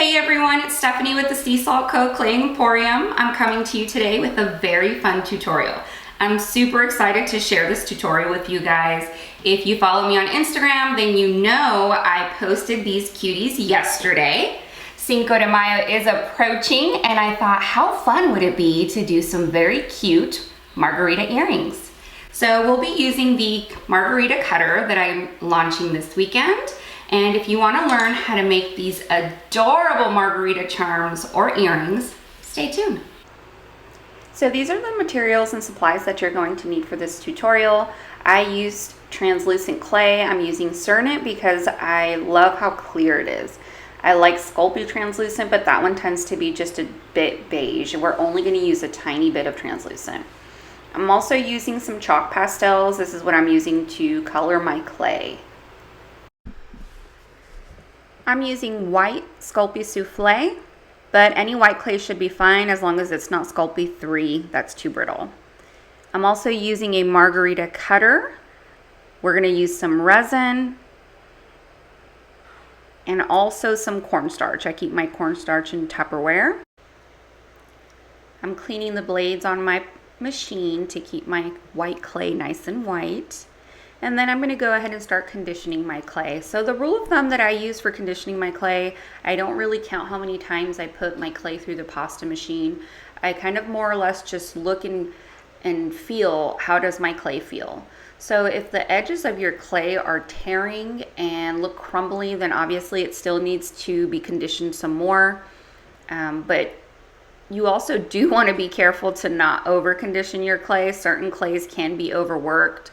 Hey everyone, it's Stephanie with the Sea Salt Co. Clay Emporium. I'm coming to you today with a very fun tutorial. I'm super excited to share this tutorial with you guys. If you follow me on Instagram, then you know I posted these cuties yesterday. Cinco de Mayo is approaching, and I thought how fun would it be to do some very cute margarita earrings. So we'll be using the margarita cutter that I'm launching this weekend. And if you want to learn how to make these adorable margarita charms or earrings, stay tuned. So these are the materials and supplies that you're going to need for this tutorial. I used translucent clay. I'm using Cernit because I love how clear it is. I like Sculpey translucent, but that one tends to be just a bit beige. We're only going to use a tiny bit of translucent. I'm also using some chalk pastels. This is what I'm using to color my clay. I'm using white Sculpey Souffle, but any white clay should be fine as long as it's not Sculpey 3, that's too brittle. I'm also using a margarita cutter. We're going to use some resin and also some cornstarch. I keep my cornstarch in Tupperware. I'm cleaning the blades on my machine to keep my white clay nice and white. And then I'm going to go ahead and start conditioning my clay. So the rule of thumb that I use for conditioning my clay, I don't really count how many times I put my clay through the pasta machine. I kind of more or less just look and feel, how does my clay feel? So if the edges of your clay are tearing and look crumbly, then obviously it still needs to be conditioned some more. But you also do want to be careful to not over condition your clay. Certain clays can be overworked.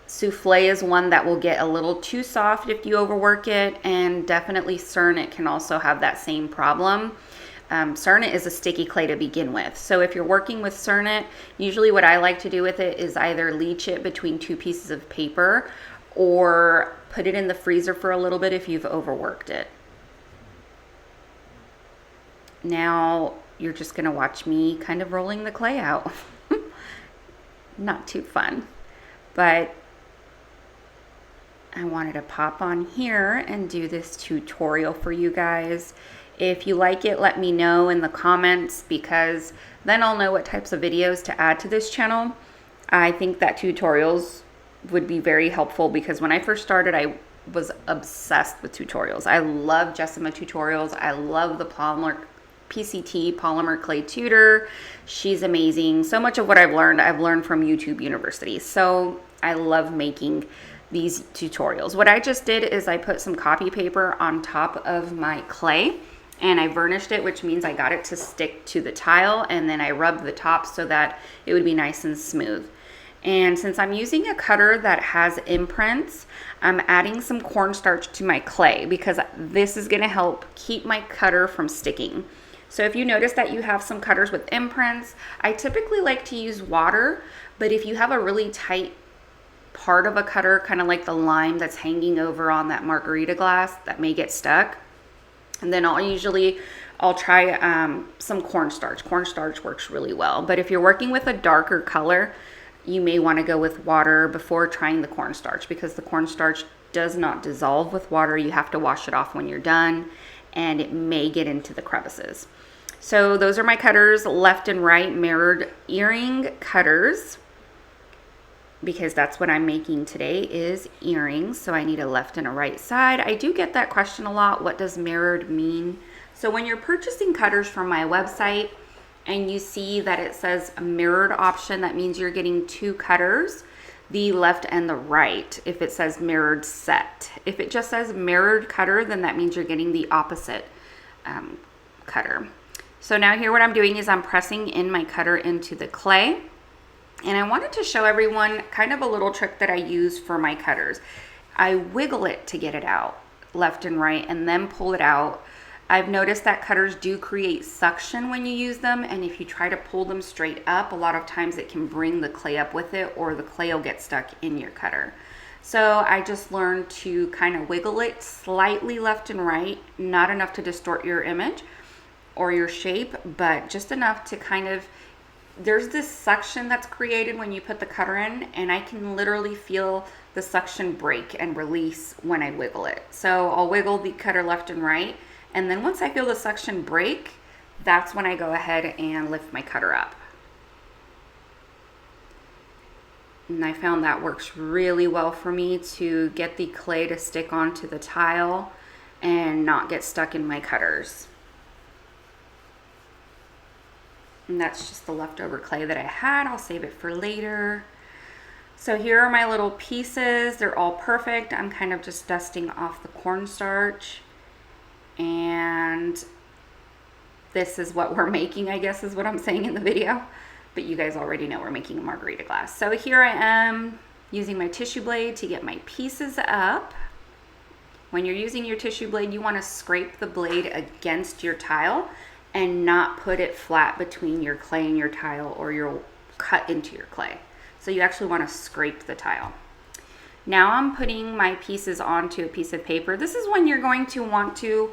Souffle is one that will get a little too soft if you overwork it, and definitely Cernit can also have that same problem. Cernit is a sticky clay to begin with, so if you're working with Cernit, usually what I like to do with it is either leach it between two pieces of paper or put it in the freezer for a little bit if you've overworked it. Now you're just going to watch me kind of rolling the clay out. Not too fun, but I wanted to pop on here and do this tutorial for you guys. If you like it, let me know in the comments, because then I'll know what types of videos to add to this channel. I think that tutorials would be very helpful because when I first started, I was obsessed with tutorials. I love Jessima tutorials. I love the Polymer PCT Polymer Clay Tutor. She's amazing. So much of what I've learned from YouTube University. So I love making these tutorials. What I just did is I put some copy paper on top of my clay and I varnished it, which means I got it to stick to the tile, and then I rubbed the top so that it would be nice and smooth. And since I'm using a cutter that has imprints, I'm adding some cornstarch to my clay because this is going to help keep my cutter from sticking. So if you notice that you have some cutters with imprints, I typically like to use water, but if you have a really tight part of a cutter, kind of like the line that's hanging over on that margarita glass, that may get stuck, and then I'll try some cornstarch. Cornstarch works really well, but if you're working with a darker color, you may want to go with water before trying the cornstarch because the cornstarch does not dissolve with water. You have to wash it off when you're done, and it may get into the crevices. So those are my cutters, left and right mirrored earring cutters, because that's what I'm making today is earrings. So I need a left and a right side. I do get that question a lot. What does mirrored mean? So when you're purchasing cutters from my website and you see that it says a mirrored option, that means you're getting two cutters, the left and the right, if it says mirrored set. If it just says mirrored cutter, then that means you're getting the opposite cutter. So now here what I'm doing is I'm pressing in my cutter into the clay. And I wanted to show everyone kind of a little trick that I use for my cutters. I wiggle it to get it out, left and right, and then pull it out. I've noticed that cutters do create suction when you use them, and if you try to pull them straight up, a lot of times it can bring the clay up with it, or the clay will get stuck in your cutter. So I just learned to kind of wiggle it slightly left and right, not enough to distort your image or your shape, but just enough to kind of, there's this suction that's created when you put the cutter in, and I can literally feel the suction break and release when I wiggle it. So I'll wiggle the cutter left and right, And then once I feel the suction break, that's when I go ahead and lift my cutter up. And I found that works really well for me to get the clay to stick onto the tile and not get stuck in my cutters. And that's just the leftover clay that I had. I'll save it for later. So here are my little pieces. They're all perfect. I'm kind of just dusting off the cornstarch. And this is what we're making, I guess is what I'm saying in the video. But you guys already know we're making a margarita glass. So here I am using my tissue blade to get my pieces up. When you're using your tissue blade, you want to scrape the blade against your tile and not put it flat between your clay and your tile, or you'll cut into your clay. So you actually want to scrape the tile. Now I'm putting my pieces onto a piece of paper. This is when you're going to want to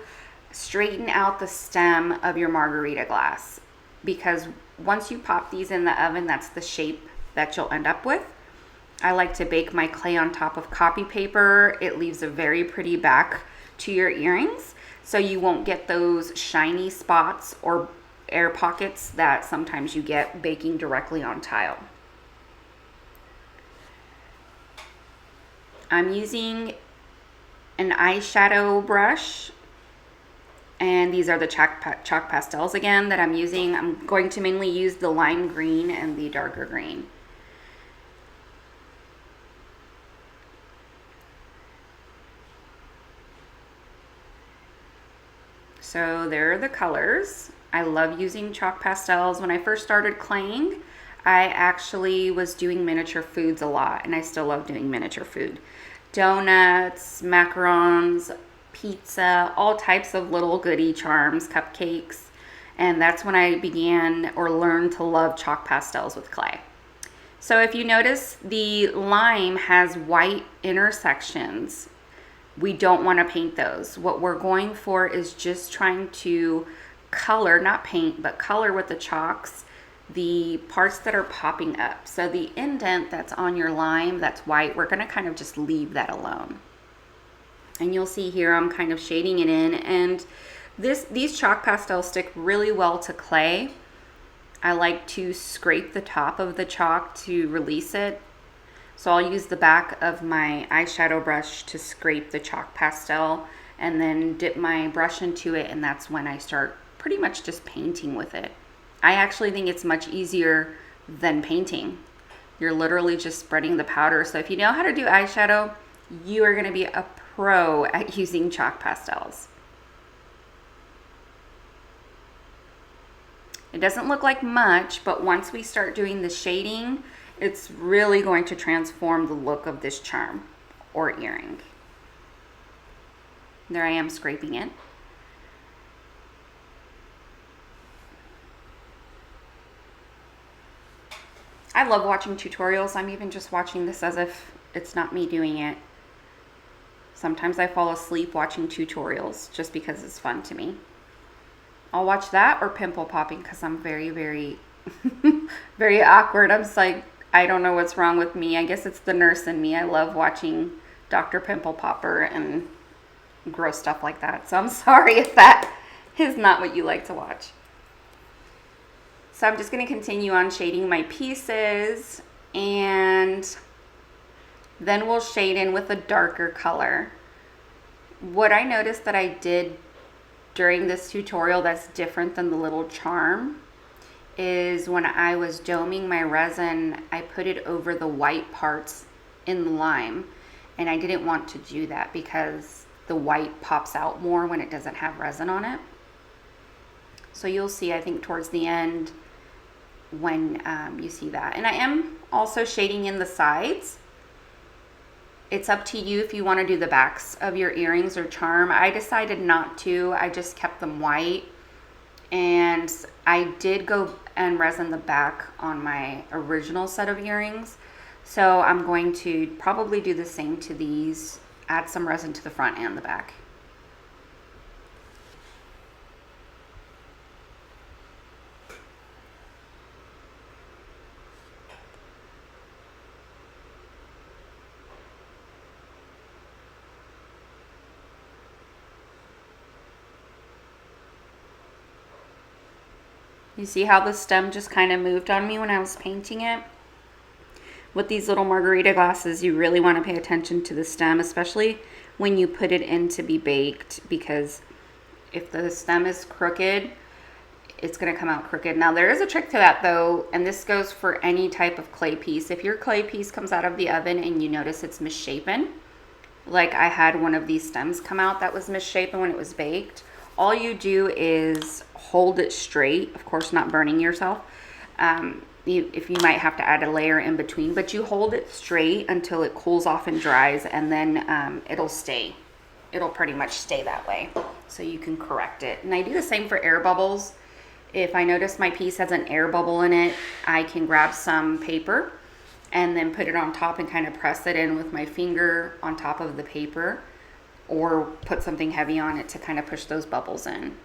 straighten out the stem of your margarita glass, because once you pop these in the oven, that's the shape that you'll end up with. I like to bake my clay on top of copy paper. It leaves a very pretty back to your earrings, so you won't get those shiny spots or air pockets that sometimes you get baking directly on tile. I'm using an eyeshadow brush, and these are the chalk pastels again that I'm using. I'm going to mainly use the lime green and the darker green. So there are the colors. I love using chalk pastels. When I first started claying, I actually was doing miniature foods a lot, and I still love doing miniature food. Donuts, macarons, pizza, all types of little goodie charms, cupcakes. And that's when I began or learned to love chalk pastels with clay. So if you notice, the lime has white intersections. We don't want to paint those. What we're going for is just trying to color, not paint, but color with the chalks, the parts that are popping up. So the indent that's on your lime that's white, we're going to kind of just leave that alone. And you'll see here I'm kind of shading it in, and these chalk pastels stick really well to clay. I like to scrape the top of the chalk to release it. So I'll use the back of my eyeshadow brush to scrape the chalk pastel and then dip my brush into it, and that's when I start pretty much just painting with it. I actually think it's much easier than painting. You're literally just spreading the powder. So if you know how to do eyeshadow, you are going to be a pro at using chalk pastels. It doesn't look like much, but once we start doing the shading, it's really going to transform the look of this charm or earring. There I am scraping it. I love watching tutorials. I'm even just watching this as if it's not me doing it. Sometimes I fall asleep watching tutorials just because it's fun to me. I'll watch that or pimple popping because I'm very, very, very awkward. I'm just like, I don't know what's wrong with me. I guess it's the nurse in me. I love watching Dr. Pimple Popper and gross stuff like that. So I'm sorry if that is not what you like to watch. So I'm just going to continue on shading my pieces, and then we'll shade in with a darker color. What I noticed that I did during this tutorial that's different than the little charm is when I was doming my resin, I put it over the white parts in the lime, and I didn't want to do that because the white pops out more when it doesn't have resin on it. So you'll see, I think towards the end when you see that. And I am also shading in the sides. It's up to you if you want to do the backs of your earrings or charm. I decided not to. I just kept them white. And I did go and resin the back on my original set of earrings. So I'm going to probably do the same to these, add some resin to the front and the back. You see how the stem just kind of moved on me when I was painting it? With these little margarita glasses, you really want to pay attention to the stem, especially when you put it in to be baked, because if the stem is crooked, it's going to come out crooked. Now, there is a trick to that though, and this goes for any type of clay piece. If your clay piece comes out of the oven and you notice it's misshapen, like I had one of these stems come out that was misshapen when it was baked, all you do is hold it straight, of course not burning yourself. If you might have to add a layer in between, but you hold it straight until it cools off and dries, and then it'll stay. It'll pretty much stay that way, so you can correct it. And I do the same for air bubbles. If I notice my piece has an air bubble in it, I can grab some paper and then put it on top and kind of press it in with my finger on top of the paper, or put something heavy on it to kind of push those bubbles in.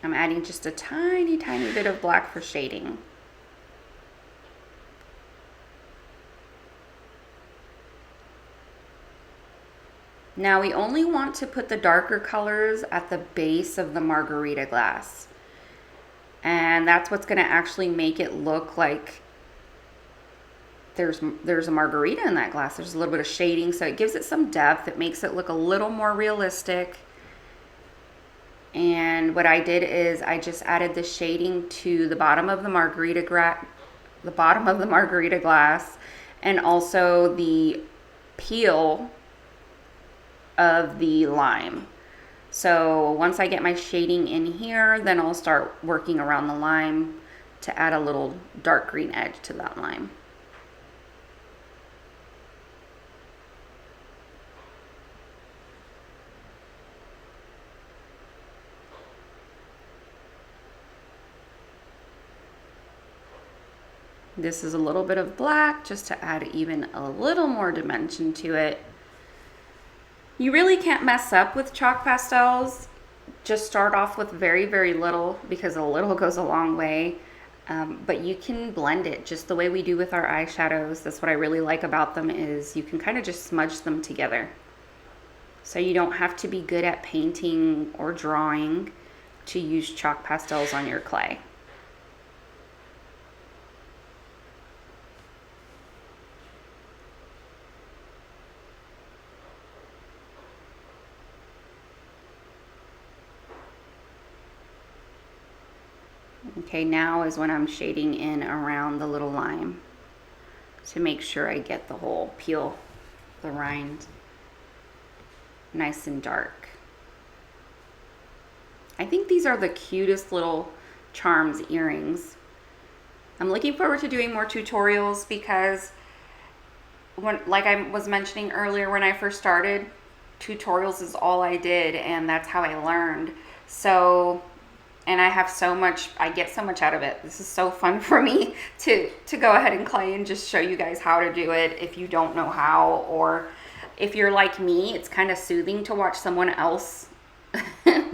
I'm adding just a tiny, tiny bit of black for shading. Now we only want to put the darker colors at the base of the margarita glass. And that's what's gonna actually make it look like there's a margarita in that glass. There's a little bit of shading, so it gives it some depth. It makes it look a little more realistic. And what I did is I just added the shading to the bottom of the margarita glass, and also the peel of the lime. So once I get my shading in here, then I'll start working around the lime to add a little dark green edge to that lime. This is a little bit of black just to add even a little more dimension to it. You really can't mess up with chalk pastels. Just start off with very, very little, because a little goes a long way. But you can blend it just the way we do with our eyeshadows. That's what I really like about them, is you can kind of just smudge them together. So you don't have to be good at painting or drawing to use chalk pastels on your clay. Okay, now is when I'm shading in around the little lime to make sure I get the whole peel, the rind, nice and dark. I think these are the cutest little charms earrings. I'm looking forward to doing more tutorials, because like I was mentioning earlier, when I first started, tutorials is all I did, and that's how I learned. So, and I get so much out of it. This is so fun for me to go ahead and clay and just show you guys how to do it if you don't know how, or if you're like me, it's kind of soothing to watch someone else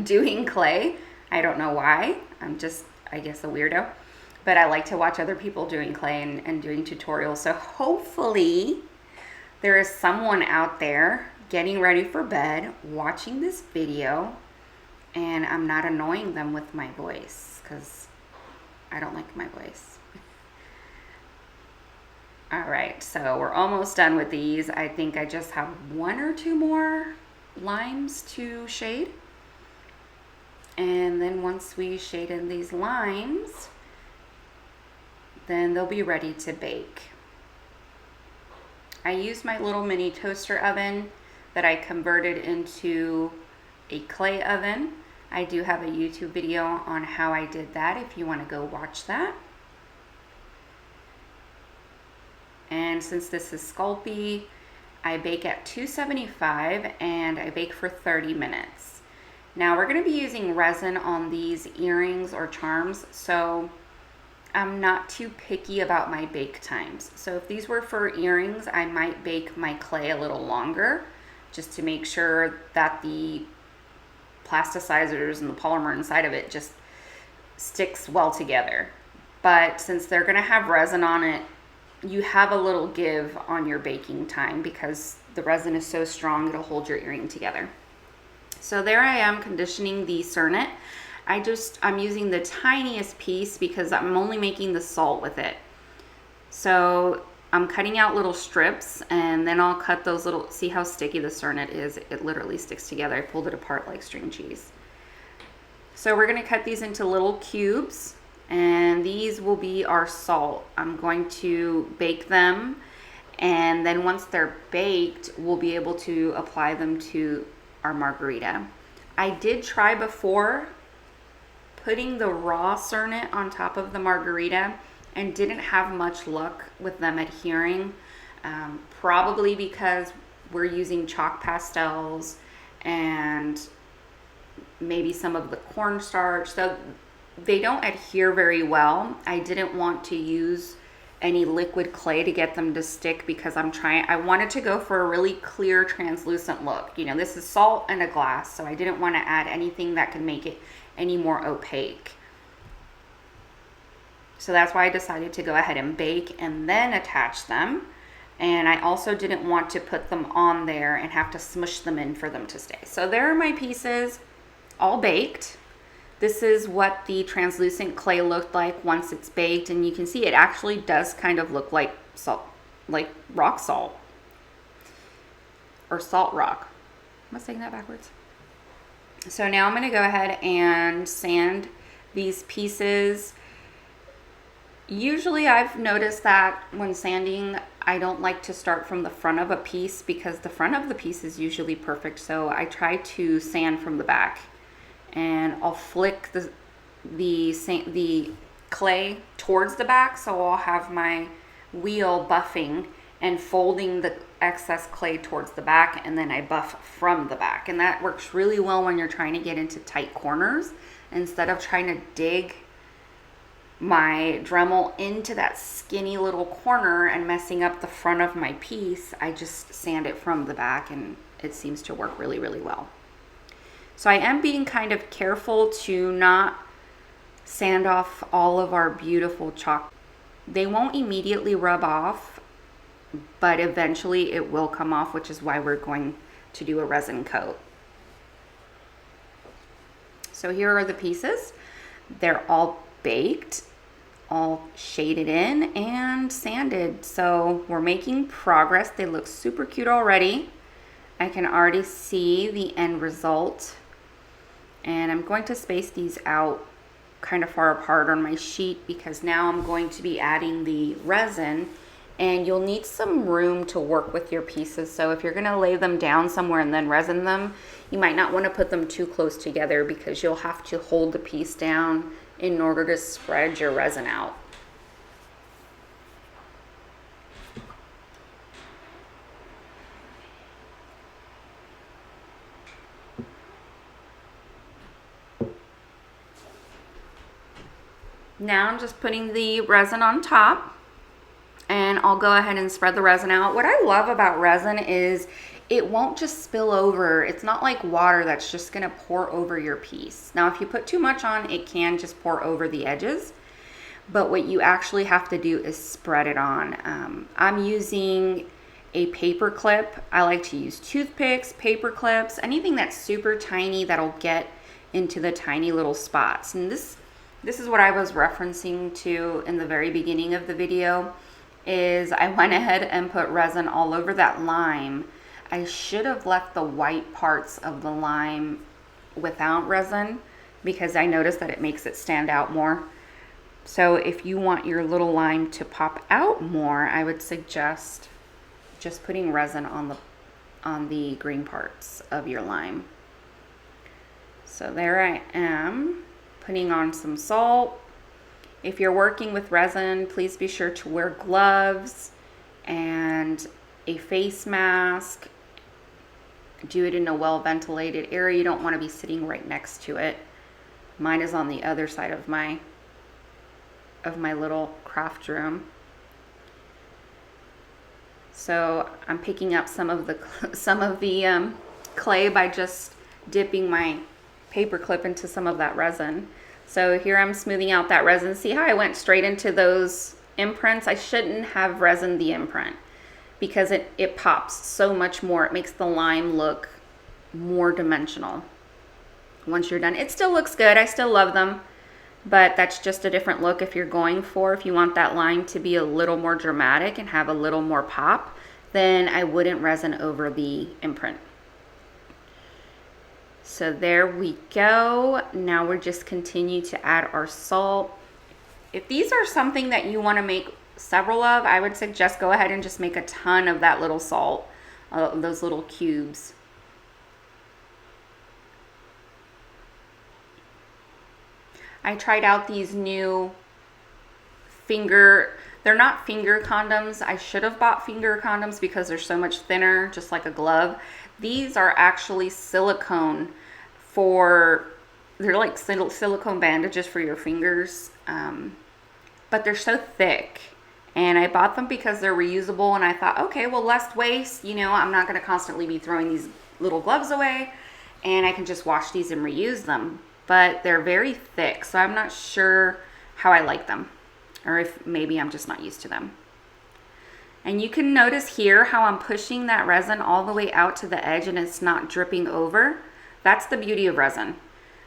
doing clay. I don't know why. I'm just, I guess, a weirdo. But I like to watch other people doing clay and doing tutorials. So hopefully there is someone out there getting ready for bed watching this video, and I'm not annoying them with my voice, because I don't like my voice. All right, so we're almost done with these. I think I just have one or two more limes to shade. And then once we shade in these limes, then they'll be ready to bake. I used my little mini toaster oven that I converted into a clay oven. I do have a YouTube video on how I did that if you want to go watch that. And since this is Sculpey, I bake at 275 and I bake for 30 minutes. Now we're going to be using resin on these earrings or charms, so I'm not too picky about my bake times. So if these were for earrings, I might bake my clay a little longer, just to make sure that the plasticizers and the polymer inside of it just sticks well together. But since they're going to have resin on it, you have a little give on your baking time, because the resin is so strong it'll hold your earring together. So there I am conditioning the Cernit. I'm using the tiniest piece because I'm only making the salt with it. So I'm cutting out little strips, and then I'll cut those little, see how sticky the Cernit is? It literally sticks together. I pulled it apart like string cheese. So we're gonna cut these into little cubes, and these will be our salt. I'm going to bake them, and then once they're baked, we'll be able to apply them to our margarita. I did try before putting the raw Cernit on top of the margarita and didn't have much luck with them adhering, probably because we're using chalk pastels and maybe some of the cornstarch, so they don't adhere very well. I didn't want to use any liquid clay to get them to stick because I wanted to go for a really clear translucent look. You know, this is salt and a glass, so I didn't want to add anything that could make it any more opaque. So that's why I decided to go ahead and bake and then attach them. And I also didn't want to put them on there and have to smush them in for them to stay. So there are my pieces all baked. This is what the translucent clay looked like once it's baked, and you can see it actually does kind of look like salt, like rock salt or salt rock. Am I saying that backwards? So now I'm going to go ahead and sand these pieces. Usually I've noticed that when sanding, I don't like to start from the front of a piece because the front of the piece is usually perfect. So I try to sand from the back, and I'll flick the clay towards the back, so I'll have my wheel buffing and folding the excess clay towards the back, and then I buff from the back. And that works really well when you're trying to get into tight corners. Instead of trying to dig my Dremel into that skinny little corner and messing up the front of my piece, I just sand it from the back, and it seems to work really, really well. So I am being kind of careful to not sand off all of our beautiful chalk. They won't immediately rub off, but eventually it will come off, which is why we're going to do a resin coat. So here are the pieces. They're all baked, all shaded in and sanded. So we're making progress. They look super cute already. I can already see the end result. And I'm going to space these out kind of far apart on my sheet because now I'm going to be adding the resin, and you'll need some room to work with your pieces. So if you're going to lay them down somewhere and then resin them, you might not want to put them too close together because you'll have to hold the piece down in order to spread your resin out. Now I'm just putting the resin on top, and I'll go ahead and spread the resin out. What I love about resin is it won't just spill over. It's not like water that's just gonna pour over your piece. Now, if you put too much on, it can just pour over the edges, but what you actually have to do is spread it on. I'm using a paper clip. I like to use toothpicks, paper clips, anything that's super tiny that'll get into the tiny little spots. And this is what I was referencing to in the very beginning of the video, is I went ahead and put resin all over that lime. I should have left the white parts of the lime without resin because I noticed that it makes it stand out more. So if you want your little lime to pop out more, I would suggest just putting resin on the green parts of your lime. So there I am, putting on some salt. If you're working with resin, please be sure to wear gloves and a face mask. Do it in a well-ventilated area. You don't want to be sitting right next to it. Mine is on the other side of my little craft room. So I'm picking up some of the clay by just dipping my paper clip into some of that resin. So here I'm smoothing out that resin. See how I went straight into those imprints? I shouldn't have resined the imprint because it pops so much more. It makes the lime look more dimensional. once you're done. It still looks good. I still love them, but that's just a different look if you're going for, if you want that line to be a little more dramatic and have a little more pop, then I wouldn't resin over the imprint. So there we go. Now we're just continue to add our salt. If these are something that you want to make several of, I would suggest go ahead and just make a ton of that little salt, those little cubes. I tried out these new they're not finger condoms. I should have bought finger condoms because they're so much thinner, just like a glove. These are actually silicone they're like silicone bandages for your fingers, but they're so thick. And I bought them because they're reusable, and I thought, okay, well, less waste. You know, I'm not going to constantly be throwing these little gloves away, and I can just wash these and reuse them. But they're very thick, so I'm not sure how I like them, or if maybe I'm just not used to them. And you can notice here how I'm pushing that resin all the way out to the edge and it's not dripping over. That's the beauty of resin.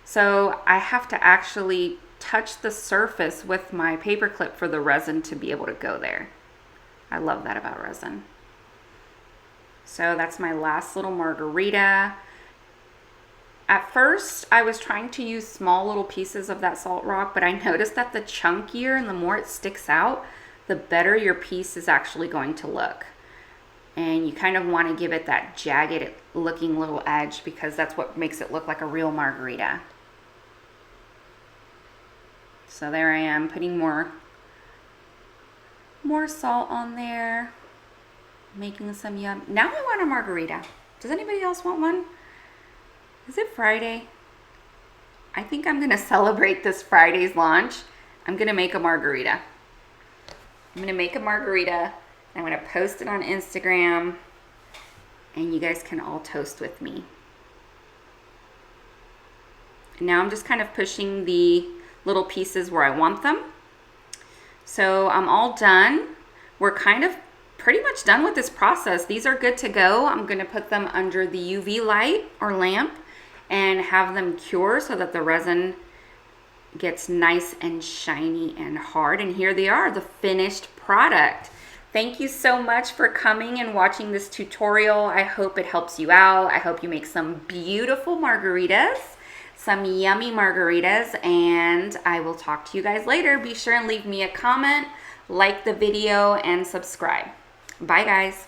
So I have to actually touch the surface with my paper clip for the resin to be able to go there. I love that about resin. So that's my last little margarita. At first, I was trying to use small little pieces of that salt rock, but I noticed that the chunkier and the more it sticks out, the better your piece is actually going to look. And you kind of want to give it that jagged looking little edge because that's what makes it look like a real margarita. So there I am putting more salt on there, making some yum. Now I want a margarita. Does anybody else want one? Is it Friday? I think I'm going to celebrate this Friday's launch. I'm going to make a margarita. I'm going to make a margarita. I'm going to post it on Instagram, and you guys can all toast with me. Now I'm just kind of pushing the little pieces where I want them. So I'm all done. We're kind of pretty much done with this process. These are good to go. I'm going to put them under the UV light or lamp and have them cure so that the resin gets nice and shiny and hard. And here they are, the finished product. Thank you so much for coming and watching this tutorial. I hope it helps you out. I hope you make some beautiful margaritas, some yummy margaritas, and I will talk to you guys later. Be sure and leave me a comment, like the video, and subscribe. Bye, guys.